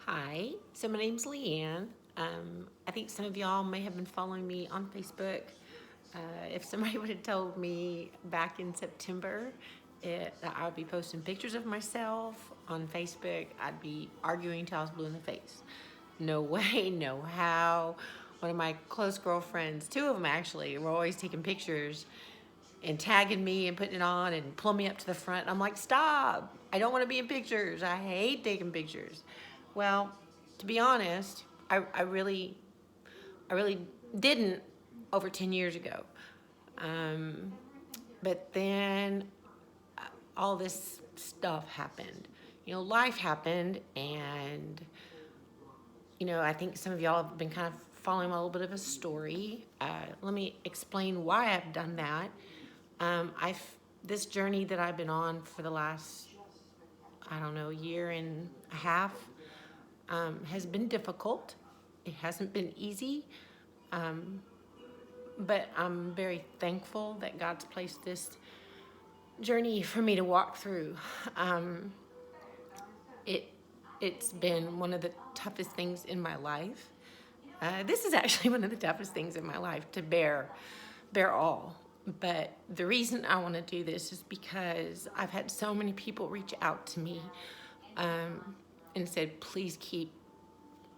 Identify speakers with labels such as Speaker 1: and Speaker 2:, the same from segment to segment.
Speaker 1: Hi, so my name's Leanne. I think some of y'all may have been following me on Facebook. If somebody would have told me back in September that I would be posting pictures of myself on Facebook, I'd be arguing till I was blue in the face. No way, no how. One of my close girlfriends, two of them actually, were always taking pictures and tagging me and putting it on and pulling me up to the front. I'm like, stop. I don't want to be in pictures. I hate taking pictures. Well, to be honest, I really didn't over 10 years ago. Um, but then all this stuff happened. Life happened, and I think some of y'all have been kind of following a little bit of a story. Let me explain why I've done that. I've this journey that I've been on for the last, I don't know, year and a half has been difficult. It hasn't been easy, but I'm very thankful that God's placed this journey for me to walk through. Um, it it's been one of the toughest things in my life. This is actually one of the toughest things in my life to bear all. But the reason I want to do this is because I've had so many people reach out to me and said, please keep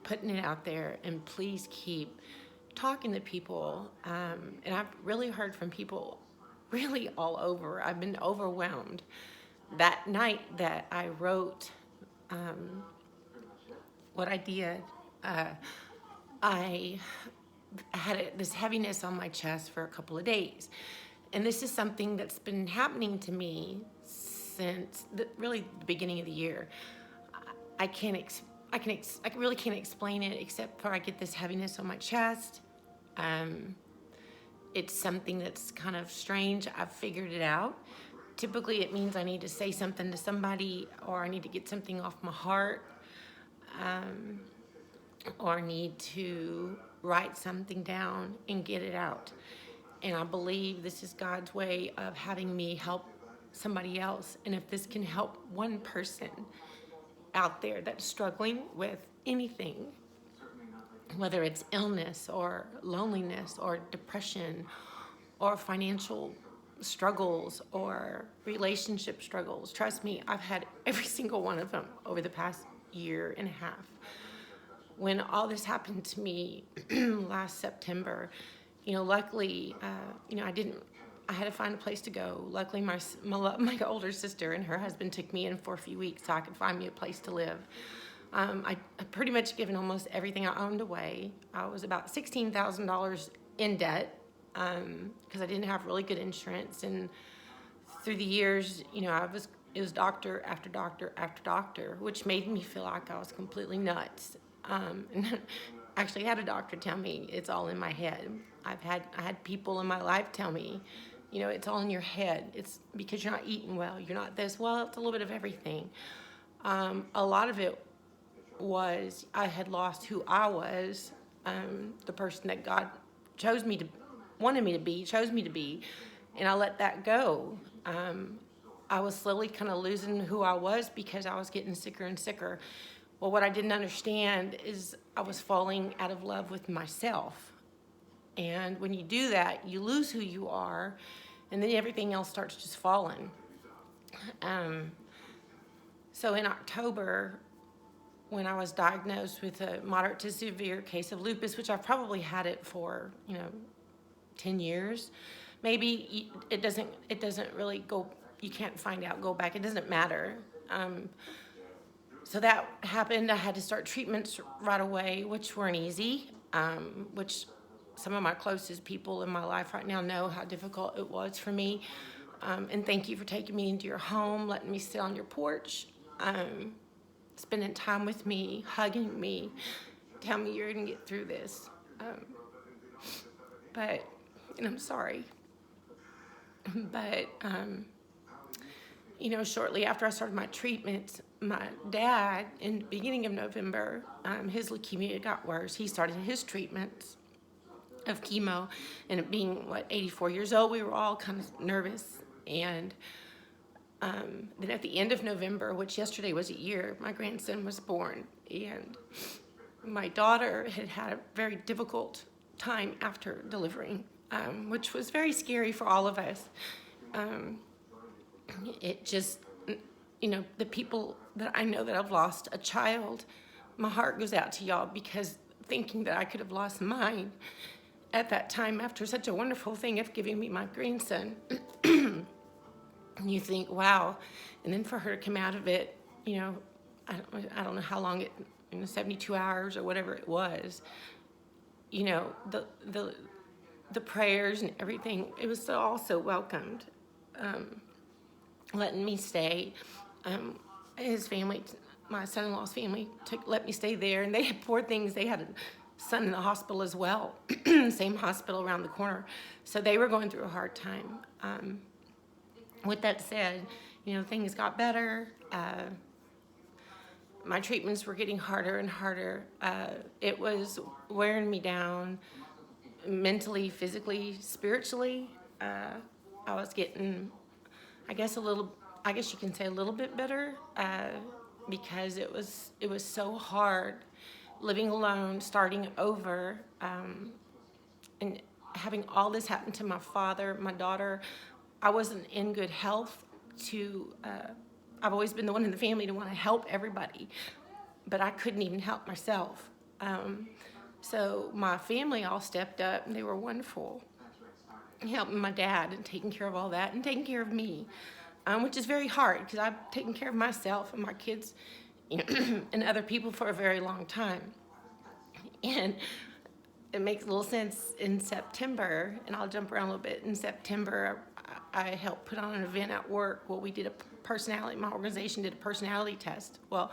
Speaker 1: putting it out there and please keep talking to people. And I've really heard from people really all over. I've been overwhelmed. That night that I wrote what I did, I had this heaviness on my chest for a couple of days. And this is something that's been happening to me since really the beginning of the year. I can't I really can't explain it except for I get this heaviness on my chest. Um, it's something that's kind of strange. I've figured it out. Typically, it means I need to say something to somebody, or I need to get something off my heart, or I need to write something down and get it out. And I believe this is God's way of having me help somebody else. And if this can help one person out there that's struggling with anything, whether it's illness or loneliness or depression or financial struggles or relationship struggles, trust me, I've had every single one of them over the past year and a half. When all this happened to me last September, luckily, I had to find a place to go. Luckily, my older sister and her husband took me in for a few weeks so I could find me a place to live. I pretty much given almost everything I owned away. I was about $16,000 in debt because I didn't have really good insurance. And through the years, it was doctor after doctor after doctor, which made me feel like I was completely nuts. And actually had a doctor tell me it's all in my head. I had people in my life tell me, it's all in your head. It's because you're not eating well. You're not this. Well, it's a little bit of everything. A lot of it was I had lost who I was, the person that God chose me to chose me to be, and I let that go. I was slowly kind of losing who I was because I was getting sicker and sicker. Well, what I didn't understand is I was falling out of love with myself. And when you do that, you lose who you are, and then everything else starts just falling. So in October, when I was diagnosed with a moderate to severe case of lupus, which I've probably had it for, 10 years, maybe it doesn't really go, you can't find out, go back, it doesn't matter. So that happened. I had to start treatments right away, which weren't easy, which some of my closest people in my life right now know how difficult it was for me. And thank you for taking me into your home, letting me sit on your porch, spending time with me, hugging me, tell me you're going to get through this. And I'm sorry. But, shortly after I started my treatments, my dad, in the beginning of November, his leukemia got worse. He started his treatments of chemo, and being, 84 years old, we were all kind of nervous. And Then at the end of November, which yesterday was a year, my grandson was born. And my daughter had had a very difficult time after delivering, which was very scary for all of us. It just, the people that I know that have lost a child, my heart goes out to y'all, because thinking that I could have lost mine at that time after such a wonderful thing of giving me my grandson. And you think, wow. And then for her to come out of it, I don't know how long 72 hours or whatever it was, the prayers and everything, it was all so welcomed. Letting me stay. His family, my son-in-law's family, let me stay there, and they had, poor things, they had a son in the hospital as well, same hospital around the corner, so they were going through a hard time. With that said, things got better. My treatments were getting harder and harder. It was wearing me down mentally, physically, spiritually. I was getting, I guess you can say a little bit better, because it was so hard living alone, starting over, and having all this happen to my father, my daughter. I wasn't in good health I've always been the one in the family to want to help everybody, but I couldn't even help myself. So my family all stepped up, and they were wonderful, helping my dad and taking care of all that and taking care of me, which is very hard because I've taken care of myself and my kids and other people for a very long time. And it makes a little sense in September, and I'll jump around a little bit. In September, I helped put on an event at work. Well, we did my organization did a personality test. Well,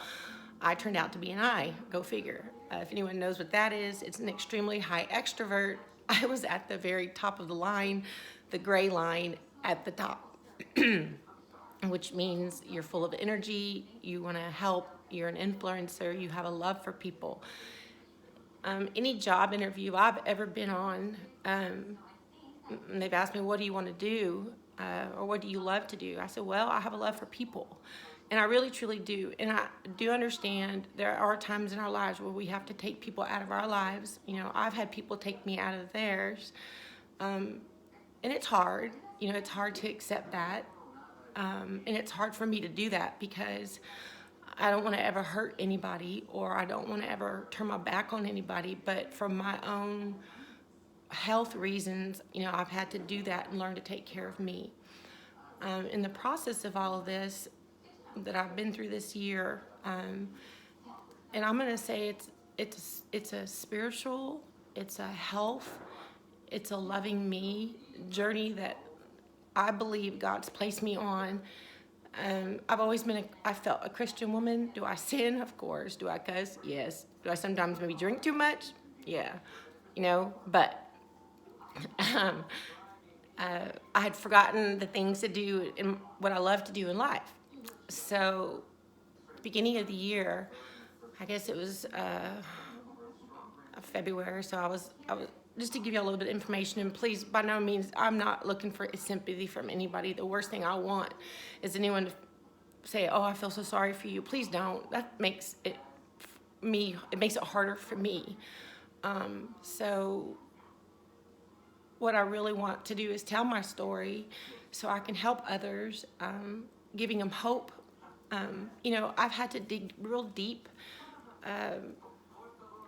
Speaker 1: I turned out to be an I, go figure. If anyone knows what that is, it's an extremely high extrovert. I was at the very top of the line, the gray line at the top, which means you're full of energy, you want to help, you're an influencer, you have a love for people. Any job interview I've ever been on, and they've asked me, what do you want to do? Or what do you love to do? I said, well, I have a love for people. And I really, truly do. And I do understand there are times in our lives where we have to take people out of our lives. I've had people take me out of theirs. And it's hard. It's hard to accept that. And it's hard for me to do that because I don't want to ever hurt anybody, or I don't want to ever turn my back on anybody. But for my own health reasons, I've had to do that and learn to take care of me. In the process of all of this that I've been through this year, and I'm going to say it's a spiritual, it's a health, it's a loving me journey that I believe God's placed me on. I've always I felt a Christian woman. Do I sin? Of course. Do I cuss? Yes. Do I sometimes maybe drink too much? Yeah. But I had forgotten the things to do and what I love to do in life. So, beginning of the year, I guess it was February. So I was just to give you a little bit of information. And please, by no means, I'm not looking for sympathy from anybody. The worst thing I want is anyone to say, "Oh, I feel so sorry for you." Please don't. That makes it makes it harder for me. So what I really want to do is tell my story so I can help others, giving them hope. I've had to dig real deep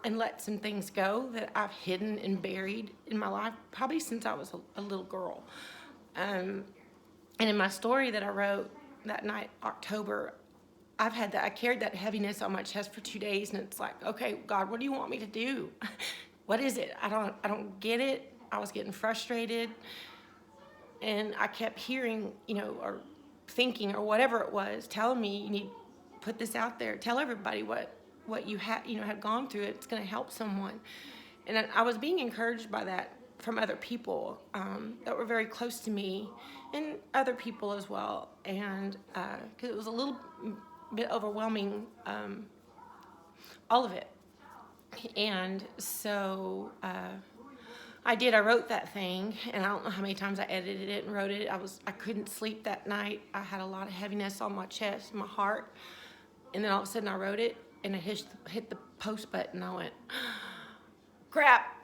Speaker 1: and let some things go that I've hidden and buried in my life, probably since I was a little girl. And in my story that I wrote that night, October, I carried that heaviness on my chest for 2 days, and it's like, okay, God, what do you want me to do? What is it? I don't get it. I was getting frustrated, and I kept hearing, or thinking, or whatever it was, telling me, you need to put this out there. Tell everybody what you had gone through. It's going to help someone. And I was being encouraged by that from other people that were very close to me, and other people as well. And because it was a little bit overwhelming, all of it. And so I did. I wrote that thing, and I don't know how many times I edited it and wrote it. I couldn't sleep that night. I had a lot of heaviness on my chest, my heart, and then all of a sudden I wrote it, and I hit the post button. I went, crap.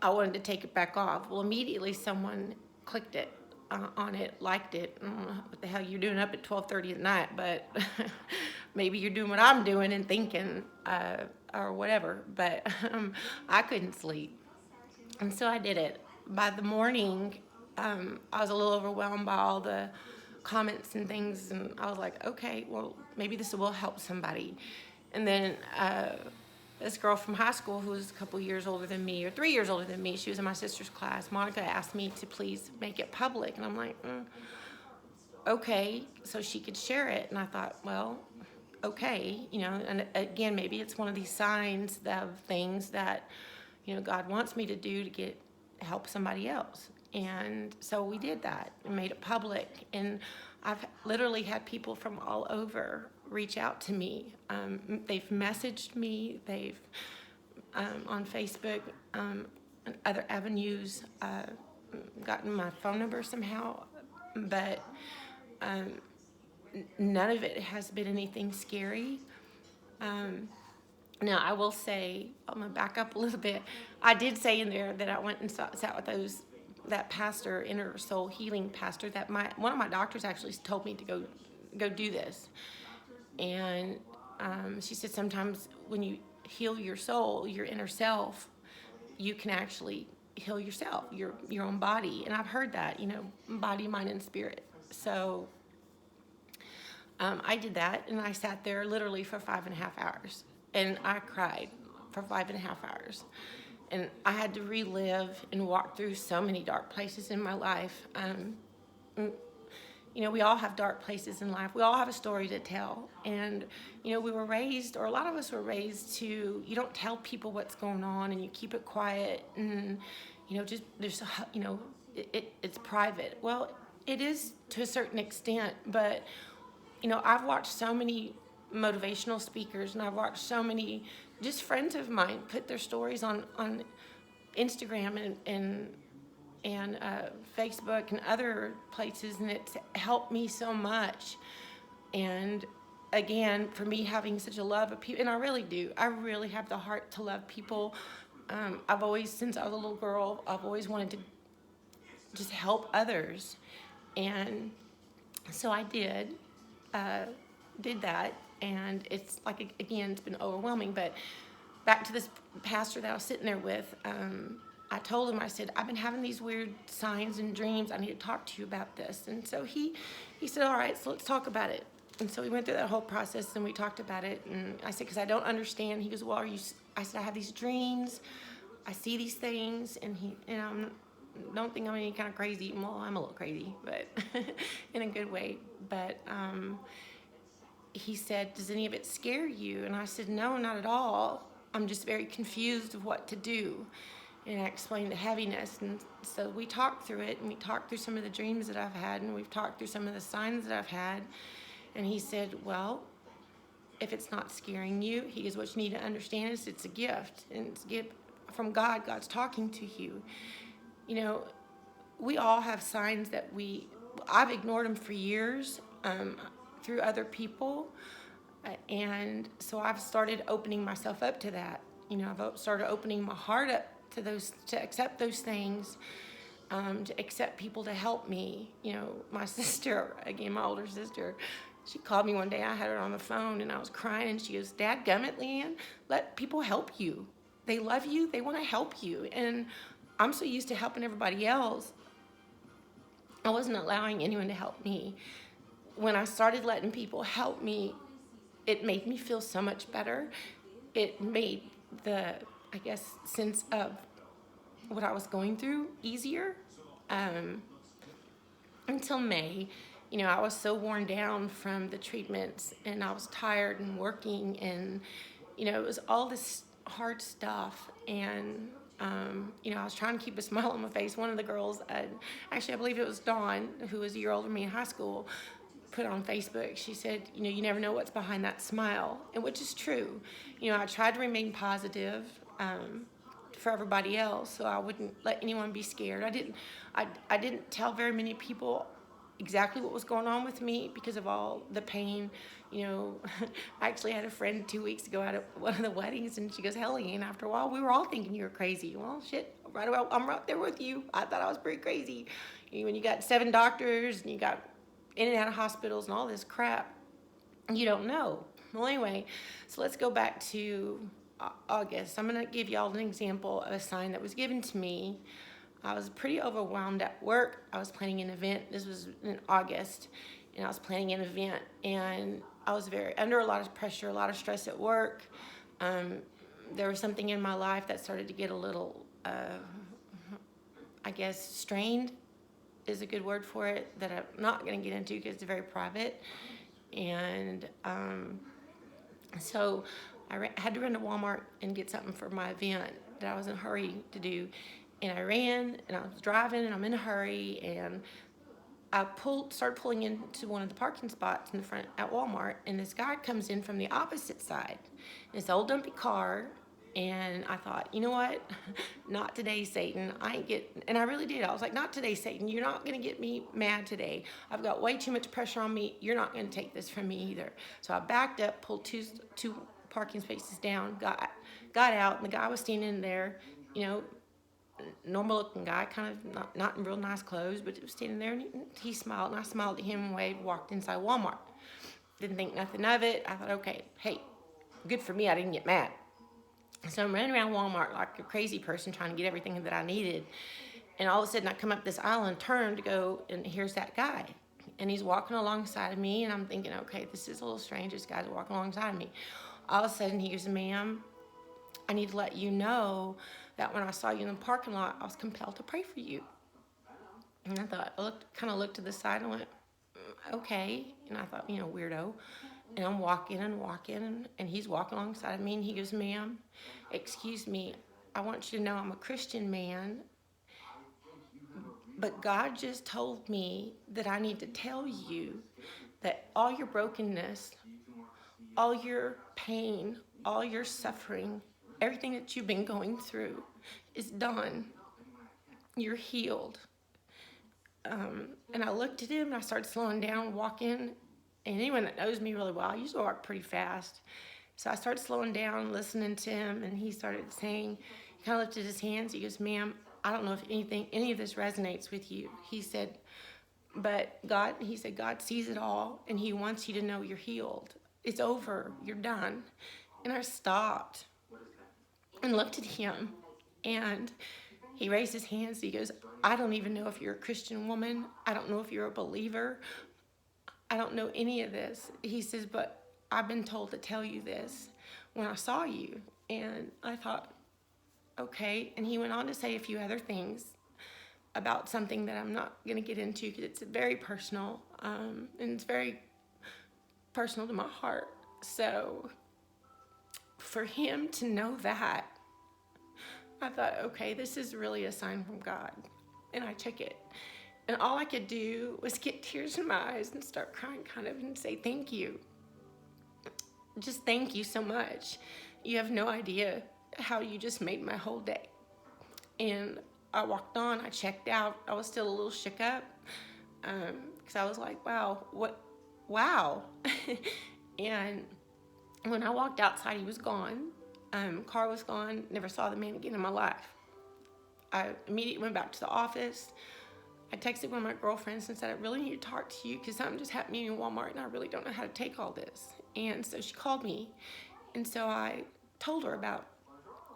Speaker 1: I wanted to take it back off. Well, immediately someone clicked it on it, liked it. I don't know what the hell you're doing up at 12:30 at night, but maybe you're doing what I'm doing and thinking or whatever. But I couldn't sleep. And so I did it. By the morning, I was a little overwhelmed by all the comments and things, and I was like, okay, well, maybe this will help somebody. And then this girl from high school who was a couple years older than me, or 3 years older than me, she was in my sister's class. Monica asked me to please make it public, and I'm like, okay, so she could share it. And I thought, well, okay, and again, maybe it's one of these signs of things that God wants me to do to help somebody else. And so we did that and made it public. And I've literally had people from all over reach out to me. They've messaged me. They've on Facebook and other avenues gotten my phone number somehow. But none of it has been anything scary. Now, I will say, I'm going to back up a little bit. I did say in there that I went and sat with that pastor, inner soul healing pastor, that one of my doctors actually told me to go do this. And she said sometimes when you heal your soul, your inner self, you can actually heal yourself, your own body. And I've heard that, body, mind, and spirit. So I did that, and I sat there literally for 5.5 hours. And I cried for 5.5 hours. And I had to relive and walk through so many dark places in my life. We all have dark places in life. We all have a story to tell. And, we were raised, or a lot of us were raised to, you don't tell people what's going on, and you keep it quiet. And, it's private. Well, it is to a certain extent. But, I've watched so many motivational speakers, and I've watched so many just friends of mine put their stories on Instagram and Facebook and other places, and it's helped me so much. And again, for me having such a love of people, and I really have the heart to love people. I've always, since I was a little girl, I've always wanted to just help others, and so I did that. And it's like, again, it's been overwhelming. But back to this pastor that I was sitting there with, I told him, I said, I've been having these weird signs and dreams. I need to talk to you about this. And so he said, all right, so let's talk about it. And so we went through that whole process, and we talked about it. And I said, because I don't understand. He goes, well, I said, I have these dreams. I see these things. And don't think I'm any kind of crazy. Well, I'm a little crazy, but in a good way. But he said, does any of it scare you? And I said, no, not at all. I'm just very confused of what to do. And I explained the heaviness. And so we talked through it, and we talked through some of the dreams that I've had, and we've talked through some of the signs that I've had. And he said, well, if it's not scaring you, he goes, what you need to understand is it's a gift. And it's a gift from God. God's talking to you. We all have signs that I've ignored them for years. Through other people, and so I've started opening myself up to that. I've started opening my heart up to accept those things, to accept people to help me. My sister, again, my older sister, she called me one day. I had her on the phone, and I was crying, and she goes, "Dadgummit, Leanne, let people help you. They love you. They want to help you." And I'm so used to helping everybody else, I wasn't allowing anyone to help me. When I started letting people help me, it made me feel so much better. It made the, sense of what I was going through easier. Until May, I was so worn down from the treatments, and I was tired and working, and, it was all this hard stuff. And, I was trying to keep a smile on my face. One of the girls, actually, I believe it was Dawn, who was a year older than me in high school, put on Facebook. She said, you never know what's behind that smile, and which is true. I tried to remain positive, for everybody else, so I wouldn't let anyone be scared. I didn't tell very many people exactly what was going on with me because of all the pain. You know, I actually had a friend 2 weeks ago at one of the weddings, and she goes, Helly, and after a while, we were all thinking you were crazy. Well, shit, I'm right there with you. I thought I was pretty crazy. When you got 7 doctors and you got in and out of hospitals and all this crap, you don't know. Well, anyway, so let's go back to August. I'm going to give y'all an example of a sign that was given to me. I was pretty overwhelmed at work. I was planning an event. This was in August, and I was planning an event, and I was under a lot of pressure, a lot of stress at work. There was something in my life that started to get a little, I guess, strained is a good word for it, that I'm not going to get into because it's very private. And so I had to run to Walmart and get something for my event that I was in a hurry to do. And I ran, and I was driving, and I'm in a hurry, and I started pulling into one of the parking spots in the front at Walmart, and this guy comes in from the opposite side. This old dumpy car, and I thought, you know what? Not today, Satan. And I really did. I was like, not today, Satan. You're not going to get me mad today. I've got way too much pressure on me. You're not going to take this from me either. So I backed up, pulled two parking spaces down, got out, and the guy was standing there, you know, normal looking guy, kind of not in real nice clothes, but he was standing there, and he smiled, and I smiled at him and waved, walked inside Walmart. Didn't think nothing of it. I thought, okay, hey, good for me, I didn't get mad. So I'm running around Walmart like a crazy person trying to get everything that I needed, and all of a sudden I come up this aisle and turn to go, and here's that guy, and he's walking alongside of me, and I'm thinking, okay, this is a little strange, this guy's walking alongside of me. All of a sudden he goes, ma'am, I need to let you know that when I saw you in the parking lot, I was compelled to pray for you. And I thought, kind of looked to the side and went, okay. And I thought, weirdo. And I'm walking, and he's walking alongside of me, and he goes, ma'am, excuse me, I want you to know I'm a Christian man, but God just told me that I need to tell you that all your brokenness, all your pain, all your suffering, everything that you've been going through is done. You're healed. And I looked at him, and I started slowing down, walking. And anyone that knows me really well, I usually walk pretty fast. So I started slowing down, listening to him, and he started saying, he kind of lifted his hands. He goes, ma'am, I don't know if any of this resonates with you. He said, but God sees it all, and he wants you to know you're healed. It's over. You're done. And I stopped and looked at him, and he raised his hands. He goes, I don't even know if you're a Christian woman. I don't know if you're a believer. I don't know any of this. He says, but I've been told to tell you this when I saw you. And I thought, okay. And he went on to say a few other things about something that I'm not going to get into because it's very personal, and it's very personal to my heart. So for him to know that, I thought, okay, this is really a sign from God. And I took it. And all I could do was get tears in my eyes and start crying kind of and say, thank you. Just thank you so much. You have no idea how you just made my whole day. And I walked on, I checked out. I was still a little shook up because I was like, wow. And when I walked outside, he was gone. Car was gone. Never saw the man again in my life. I immediately went back to the office. I texted one of my girlfriends and said, I really need to talk to you because something just happened to me in Walmart and I really don't know how to take all this. And so she called me. And so I told her about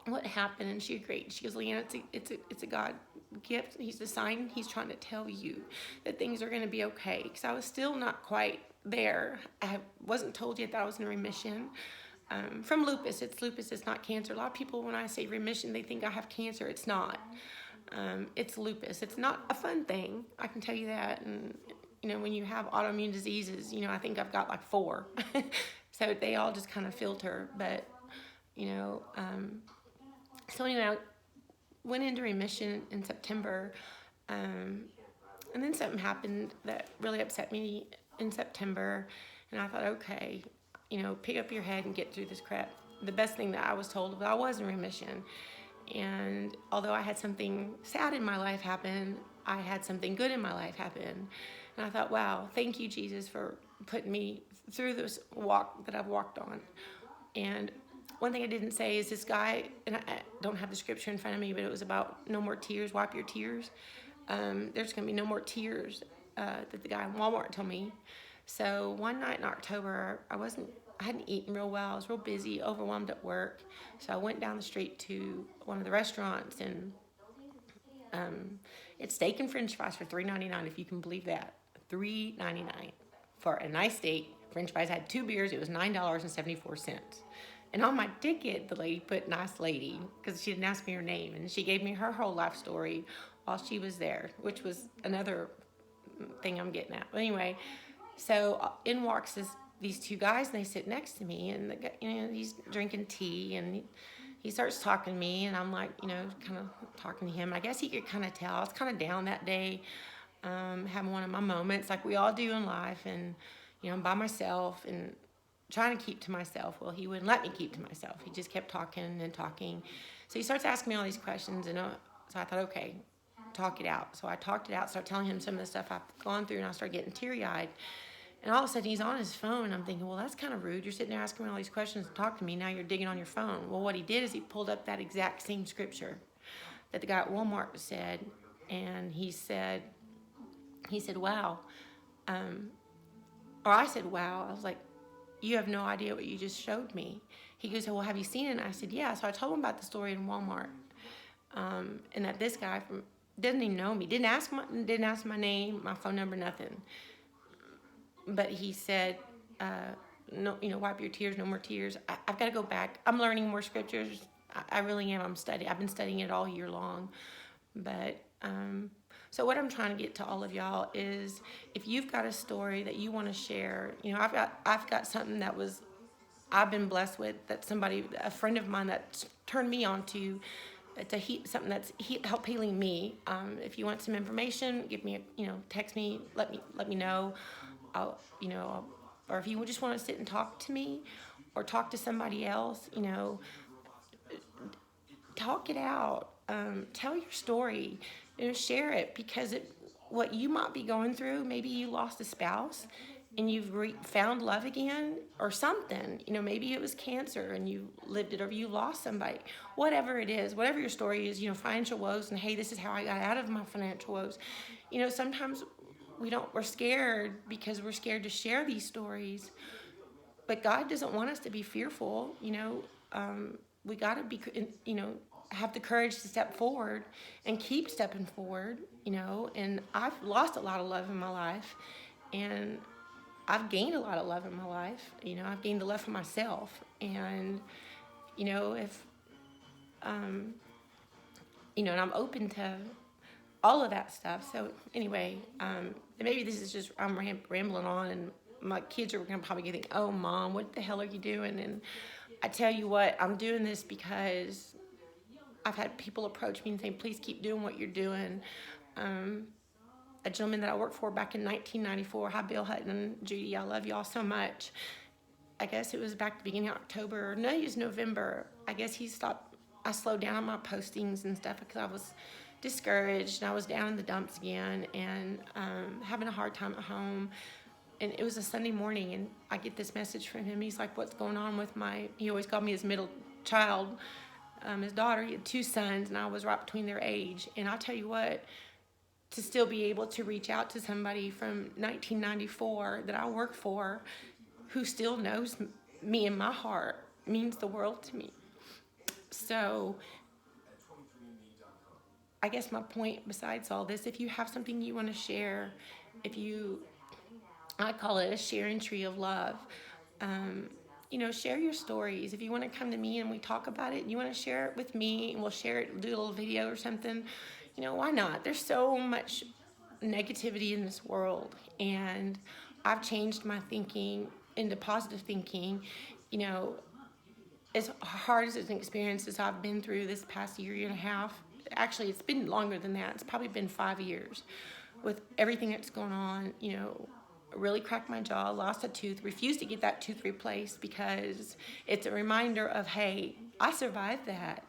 Speaker 1: what happened, and she agreed. She goes, Leanna, it's a God gift. He's a sign. He's trying to tell you that things are going to be okay. Because I was still not quite there. I wasn't told yet that I was in remission from lupus. It's lupus. It's not cancer. A lot of people, when I say remission, they think I have cancer. It's not. It's lupus. It's not a fun thing. I can tell you that. And when you have autoimmune diseases, I think I've got like 4. So they all just kind of filter. But so anyway, I went into remission in September, and then something happened that really upset me in September, and I thought, okay, pick up your head and get through this crap. The best thing that I was told was I was in remission, And although I had something sad in my life happen, I had something good in my life happen. And I thought, wow, thank you, Jesus, for putting me through this walk that I've walked on. And one thing I didn't say is this guy, and I don't have the scripture in front of me, but it was about no more tears, wipe your tears. There's going to be no more tears, that the guy in Walmart told me. So one night in October, I hadn't eaten real well. I was real busy, overwhelmed at work. So I went down the street to one of the restaurants, and it's steak and French fries for $3.99, if you can believe that. $3.99 for a nice steak. French fries. I had 2 beers. It was $9.74. And on my ticket, the lady put "nice lady" because she didn't ask me her name, and she gave me her whole life story while she was there, which was another thing I'm getting at. But anyway, so in walks these 2 guys, and they sit next to me, and the guy, he's drinking tea, and he starts talking to me, and I'm like, kind of talking to him. I guess he could kind of tell I was kind of down that day, having one of my moments like we all do in life, and I'm by myself and trying to keep to myself. Well, he wouldn't let me keep to myself. He just kept talking and talking. So he starts asking me all these questions, and so I thought, okay, talk it out. So I talked it out, started telling him some of the stuff I've gone through, and I started getting teary-eyed. And all of a sudden, he's on his phone. I'm thinking, well, that's kind of rude. You're sitting there asking me all these questions to talk to me. Now you're digging on your phone. Well, what he did is he pulled up that exact same scripture that the guy at Walmart said, and he said, wow. Or I said, wow. I was like, you have no idea what you just showed me. He goes, well, have you seen it? And I said, yeah. So I told him about the story in Walmart, and that this guy doesn't even know me, didn't ask my name, my phone number, nothing. But he said, no, wipe your tears, no more tears. I've got to go back. I'm learning more scriptures. I really am. I've been studying it all year long. But so what I'm trying to get to all of y'all is, if you've got a story that you want to share, I've got something that I've been blessed with, that a friend of mine that turned me on to something that's helped healing me. If you want some information, give me text me, let me know. Or if you just want to sit and talk to me, or talk to somebody else, talk it out. Tell your story, share it, because what you might be going through, maybe you lost a spouse and you've found love again, or something, maybe it was cancer and you lived it, or you lost somebody, whatever it is, whatever your story is, financial woes, and hey, this is how I got out of my financial woes. Sometimes we're scared because we're scared to share these stories, but God doesn't want us to be fearful. We got to be, have the courage to step forward and keep stepping forward, and I've lost a lot of love in my life, and I've gained a lot of love in my life. I've gained the love for myself, and, if, and I'm open to all of that stuff. So anyway, maybe this is just, I'm rambling on, and my kids are going to probably think, oh, Mom, what the hell are you doing? And I tell you what, I'm doing this because I've had people approach me and say, please keep doing what you're doing. A gentleman that I worked for back in 1994, hi, Bill Hutton, Judy, I love y'all so much. I guess it was back at the beginning of October, no, it was November. I guess I slowed down on my postings and stuff because I was discouraged, and I was down in the dumps again, and having a hard time at home. And it was a Sunday morning, and I get this message from him. He's like, what's going on with he always called me his middle child, his daughter. He had 2 sons, and I was right between their age. And I'll tell you what, to still be able to reach out to somebody from 1994 that I work for, who still knows me in my heart, means the world to me. So I guess my point, besides all this, if you have something you want to share, I call it a sharing tree of love. Share your stories. If you want to come to me and we talk about it, you want to share it with me, and we'll share it, do a little video or something, why not? There's so much negativity in this world, and I've changed my thinking into positive thinking. As hard as an experience as I've been through this past year and a half, actually it's been longer than that. It's probably been 5 years with everything that's going on. Really cracked my jaw, lost a tooth, refused to get that tooth replaced because it's a reminder of, hey, I survived that.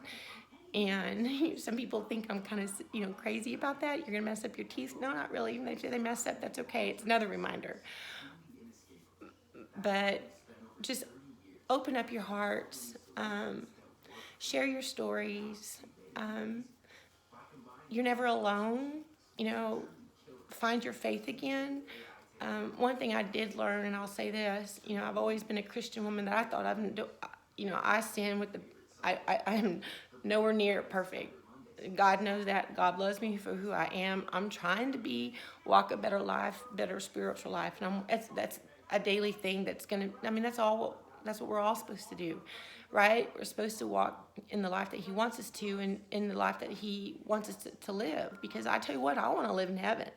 Speaker 1: And some people think I'm kind of, crazy about that. You're going to mess up your teeth. No, not really. Even if they mess up, that's okay. It's another reminder. But just open up your hearts. Share your stories. You're never alone. Find your faith again. One thing I did learn, and I'll say this, I've always been a Christian woman that I thought I didn't do, I sin with I am nowhere near perfect. God knows that. God loves me for who I am. I'm trying to walk a better life, better spiritual life. And that's a daily thing that's that's what we're all supposed to do, right? We're supposed to walk in the life that He wants us to, and in the life that He wants us to live. Because I tell you what, I want to live in heaven.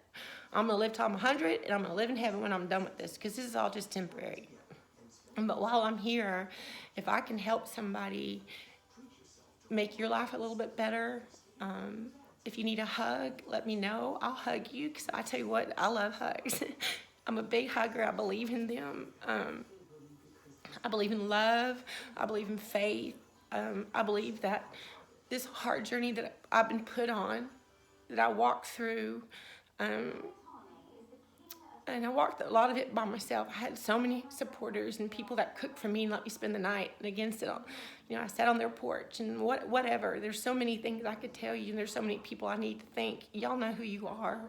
Speaker 1: I'm going to live till I'm 100, and I'm going to live in heaven when I'm done with this, because this is all just temporary. But while I'm here, if I can help somebody make your life a little bit better, if you need a hug, let me know. I'll hug you, because I tell you what, I love hugs. I'm a big hugger. I believe in them. I believe in love. I believe in faith. I believe that this hard journey that I've been put on, that I walked through, and I walked a lot of it by myself. I had so many supporters and people that cooked for me and let me spend the night. And against it, I sat on their porch and whatever. There's so many things I could tell you, and there's so many people I need to thank. Y'all know who you are.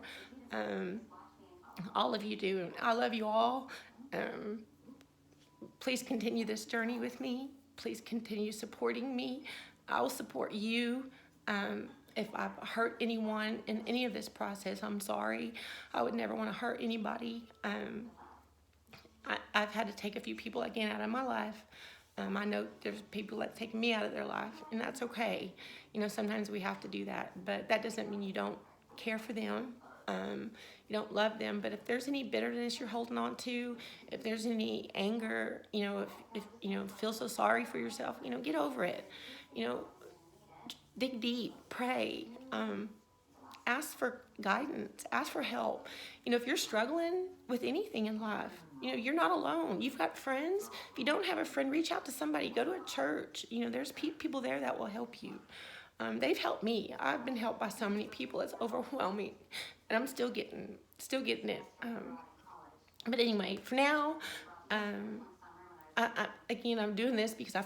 Speaker 1: All of you do. And I love you all. Please continue this journey with me. Please continue supporting me. I will support you. If I've hurt anyone in any of this process, I'm sorry. I would never want to hurt anybody. I've had to take a few people again out of my life. I know there's people that take me out of their life, and that's okay. Sometimes we have to do that, but that doesn't mean you don't care for them. You don't love them. But if there's any bitterness you're holding on to, if there's any anger, if feel so sorry for yourself, get over it. Dig deep, pray, ask for guidance, ask for help. If you're struggling with anything in life, you're not alone. You've got friends. If you don't have a friend, reach out to somebody. Go to a church. There's people there that will help you. They've helped me. I've been helped by so many people. It's overwhelming, and I'm still getting it. But anyway, for now, I'm doing this because I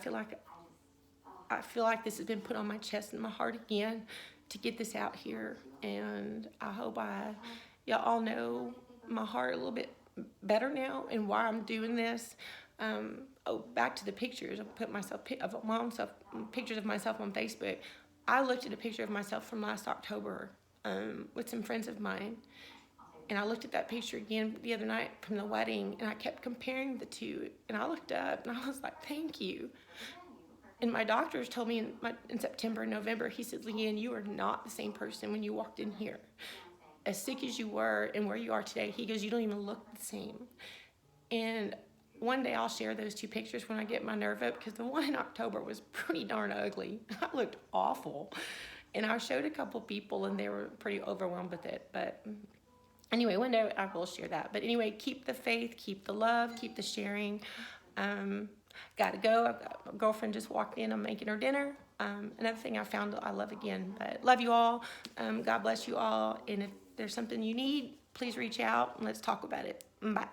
Speaker 1: feel like this has been put on my chest and my heart again to get this out here. And I hope y'all all know my heart a little bit better now and why I'm doing this. Back to the pictures. I put pictures of myself on Facebook. I looked at a picture of myself from last October with some friends of mine. And I looked at that picture again the other night from the wedding, and I kept comparing the two. And I looked up, and I was like, thank you. And my doctors told me in September and November, he said, Leanne, you are not the same person when you walked in here. As sick as you were and where you are today, he goes, you don't even look the same. And one day I'll share those two pictures when I get my nerve up, because the one in October was pretty darn ugly. I looked awful. And I showed a couple people, and they were pretty overwhelmed with it. But anyway, one day I will share that. But anyway, keep the faith, keep the love, keep the sharing. Gotta go. I've got a girlfriend just walked in. I'm making her dinner. Another thing I found I love again. But love you all. God bless you all. And if there's something you need, please reach out and let's talk about it. Bye.